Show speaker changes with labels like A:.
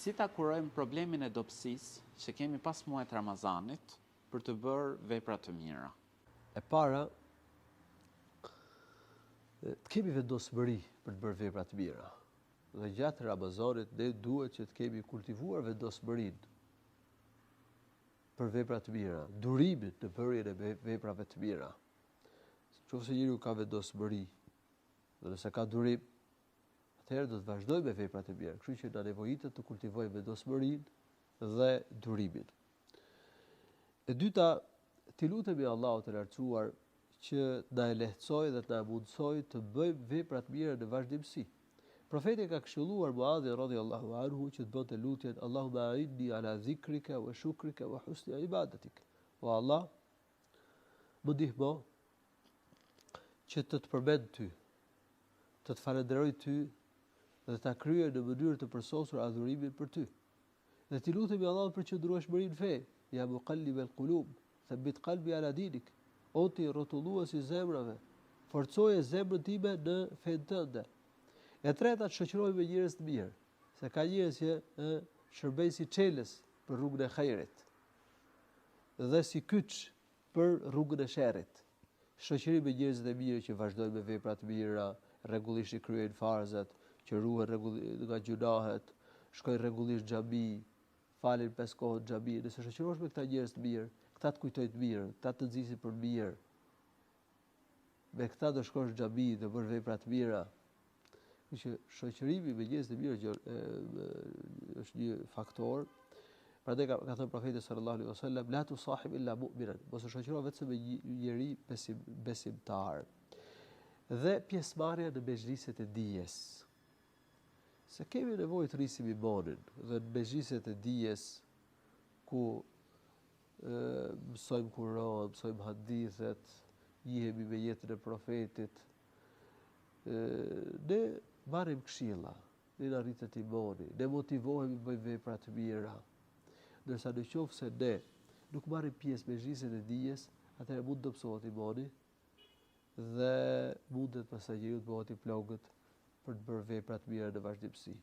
A: Si ta kurojmë problemin e dobësisë që kemi pas muajit Ramazanit për të bërë vepra të mira?
B: E para, të kemi vendosmëri për të bërë vepra të mira. Dhe gjatë Ramazanit ne duhet që të kemi kultivuar vendosmërinë për vepra të mira, durimin në bërjen e veprave të mira. Nëse njeriu ka vendosmëri dhe nëse ka durim, atëherë do të vazhdojë me veprat e mira. Kështu që na nevojitet të kultivojmë vendosmërinë dhe durimin. E dyta, t'i lutemi Allahut të lartësuar që na e lehtësojë dhe na mundsojë të bëjmë vepra të mira në vazhdimsi. Profeti ka këshilluar Muadhin radhiyallahu anhu që të bënte lutjen Allahumma a'inni ala dhikrika wa shukrika wa husni ibadatik. O Allah, më ndihmo që të përmend ty, të të falenderoj ty dhe ta kryej në mënyrë të përsosur adhurimin për ty. Dhe t'i lutemi Allahut për qëndrueshmërinë fe, ya muqallibal qulub, thabbit qalbi ala dinik. O ti rrotulluesi zemrave, forcoje zemrën time në fen tënde. E treta, të shoqërohemi me njerëz të mirë, se ka njerëz që shërbejnë si çelës për rrugën e hajrit dhe si kyç për rrugën e sherrit. Shoqëri me njerëz të mirë që vazhdojnë me vepra të mira, rregullisht i kryejnë farzat, që ruhen rregullisht nga gjunahet, shkojnë rregullisht në xhami, falin 5 kohë në xhami. Nëse shoqërohesh me këta njerëz të mirë, këta të kujtojnë të mirë, këta të nxisin për mirë. Me këta do shkosh në xhami dhe bësh vepra të mira. Që shoqërimi me njerëz të mirë është një faktor. Prandaj ka thënë profeti sallallahu alaihi wasallam, la tusahib illa mu'minan, mos u shoqëro vetëm me një njeri besimtar. Dhe pjesëmarrja në mezhliset e dijes. Se kemi nevojë të rrisim imanin dhe në mezhliset e dijes ku mësojmë Kur'an, mësojmë hadithet, jihemi me jetën e profetit, ne marrim këshilla, ne na rritet imani, ne motivohemi të bëjmë vepra të mira. Ndërsa nëse ne nuk marrim pjesë me mezhliset e dijes, atëherë mund të dobësohet imani dhe mundet pastaj njeriu të bëhet i plagët për të bërë vepra të mira në vazhdimsi.